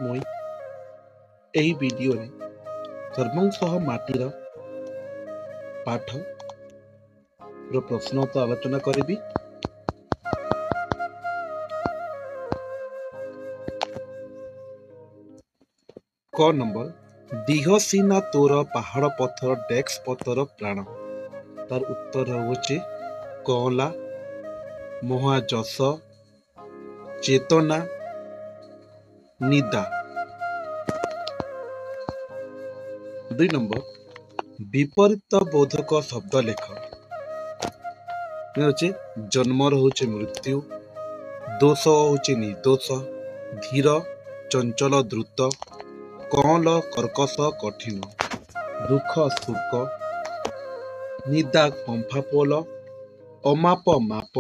मुई एही वीडियो रे सर्वंसह माटीर पाठ रो प्रश्न उत्तर आलोचना करिबी। क नंबर दीह सीना तोर पहाड़ पथर डेस्क पथर प्राण। तार उत्तर होचे कला महाजस चेतना निदा। 2 नंबर विपरीत बोधक शब्द लेख। जन्म होचे मृत्यु, दोष होचे निर्दोष, धीर चंचल द्रुत, कल कर्कश कठिन, दुख सुख, निदा कंफापोल, अमाप माप,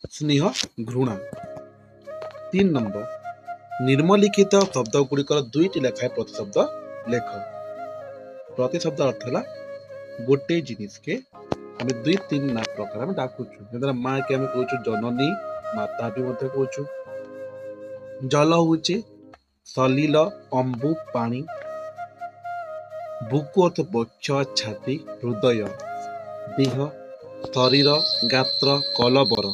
स्नेह घृणा। 3 नंबर निर्मलिखित शब्द गुड़िकर 2टी लेखाएं प्रतिशब्द लेख। प्रतिशब्द अर्थ है गोटे जिनिस के आम 2-3 ना प्रकार आम डाकुचु। माँ के आम कहूँ जननी, माता भी कहूँ। जल होचे सलिल अंबु पानी, बुकु अर्थ बक्ष छाती हृदय, देह शरीर गात्र कलबर,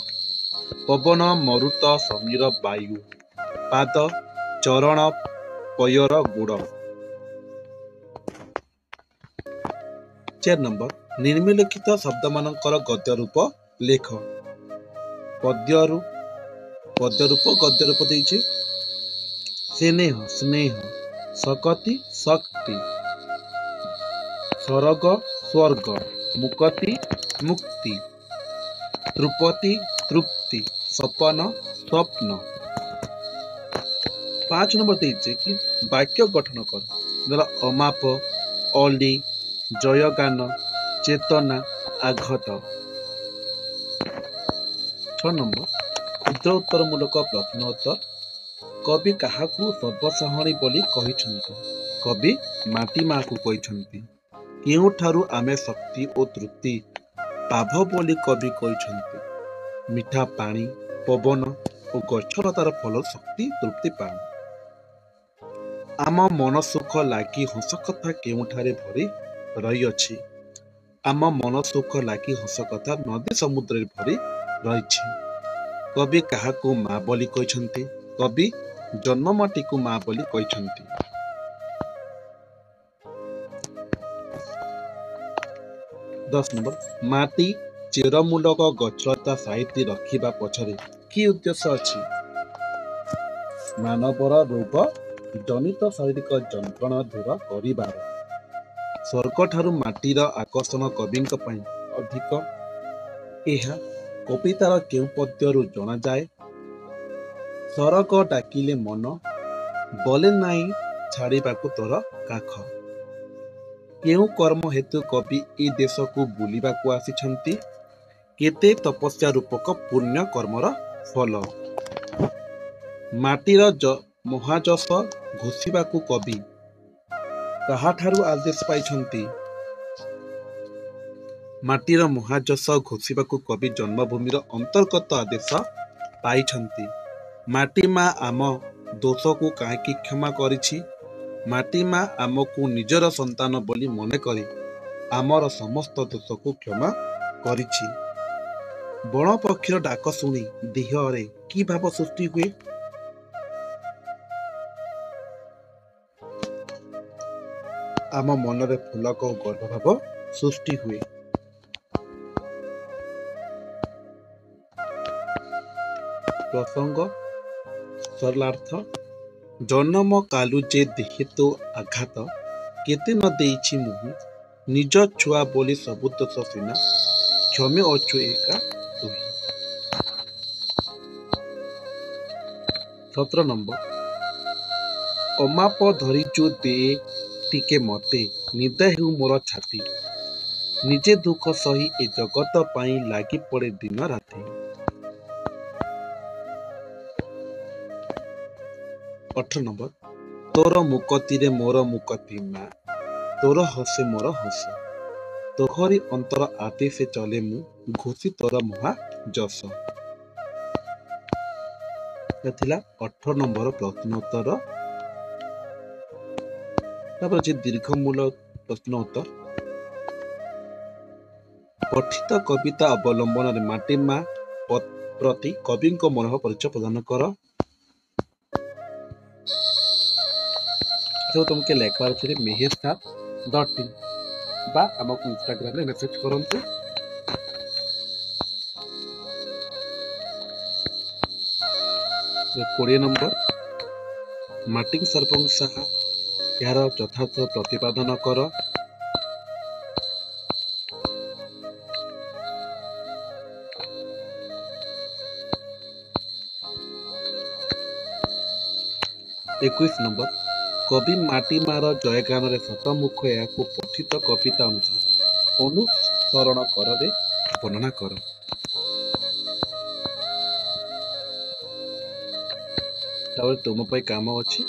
पवन मरुत समीर वायु, पाद चरण पयर गुड़। 4 नंबर निर्मिलिखित शब्द मानकर गद्य रूप लेख। पद्य रूप गद्य रूप देइछे स्नेह स्नेह, सकति शक्ति, स्वर्ग स्वर्ग, मुक्ति मुक्ति, तृपति तृप्ति, सपन स्वप्न। 5 नंबर देइछे कि वाक्य गठन कर। अमाप अली जयगान चेतना आघत। 6 नंबर क्षुद्र उत्तर मूलक प्रश्न उत्तर। कवि काहाकू सर्वसाहणी बोली कहिछन्ति? कवि माटी माँ को कहिछन्ति। केउठारु आमे शक्ति और तृप्ति पाभ बोली कवि कहिछन्ति? मिठा पानी पवन और गछलतार फल शक्ति तृप्ति पानी। आम मन सुख लागी हस कथा केउठारे भरी रही अछि? आम मन सुख लागी हस कथा नदी समुद्र भरी रही। कवि काहाकू माँ बोली कहिछन्ति? कवि जन्ममाटी को माँ बोली कहिछन्ति। 10 नंबर माटी चेरमूलक गछलता साइती रखिबा पछरे कि उद्देश्य अछि? मानवर रोग जनित शारीरिक जंत्रणा दूर करिबार। स्वर्ग ठारू माटीर आकर्षण कविंक पई अधिक। एहा कवितार केउ पद्यरू जना जाए? सरग डाकिले मन बोले नाई छाड़िबाकू तोर काख। केउ कर्म हेतु कवि ए देश को बुलिबाकू आसिछन्ति? केते तपस्या रूपक पुण्य कर्मर फल। माटीर महाजस घोषिबाकू कवि काहाठारू आदेश पाइछन्ति? माटीर महाजस घोषिबाकू कवि जन्मभूमिर अंतर्गत आदेश पाइछन्ति। माटी माँ आम दोष को काहेकि क्षमा करिछि? माटी माँ आमको निजर संतान बोली मने करी आमर समस्त दोष को क्षमा करिछि। बण पक्षीर डाक शुणी देहरे कि भाव सृष्टि हुए? आम मनरे फुलक गर्भभाव सृष्टि हुए। प्रसंग सरलार्थ जन्म कालु जे देहे तो आघात केते न देइछि मुहि निज छुआ बोली सबु दोष सिना क्षमे अछु एका तुही। 17 नंबर अमाप धरिचु दे टिके मते निदा हेउ मोर छाती निजे दुख सही ए जगत पाई लागी पड़े दिन राति। 18 नंबर तोर मुकति रे मोर मुकति माँ तोर हसे मोर हस तोहरी अंतर आते से चले मु घोषी तोर महा जस। 18 नंबर प्रश्नोत्तर ତାପରେ ଅଛି ଦୀର୍ଘମୂଳ ପ୍ରଶ୍ନ ଉତ୍ତର। ପଠିତ କବିତା ଅବଲମ୍ବନରେ ମାଟି ମା ପ୍ରତି କବିଙ୍କ ମନୋଭାବ ପରିଚୟ ପ୍ରଦାନ କର। ତୁମକୁ ଲେଖବାର ଅଛି mehershah.in বা ଆମକୁ ଇନଷ୍ଟାଗ୍ରାମରେ ମେସେଜ କରନ୍ତୁ। କୋଡ଼ିଏ ନମ୍ବର ମାର୍ଟିନ ସରପଞ୍ଚ ସାହା ଏହାର ଯଥାର୍ଥ ପ୍ରତିପାଦନ କର। ଏକୋଇଶ ନମ୍ବର କବି ମାଟି ମାର ଜୟଗାନରେ ଶତମୁଖ ଏହାକୁ ପଠିତ କବିତା ଅନୁସାରେ ଅନୁସରଣ କରରେ ବର୍ଣ୍ଣନା କର। ତାପରେ ତୁମ ପାଇଁ କାମ ଅଛି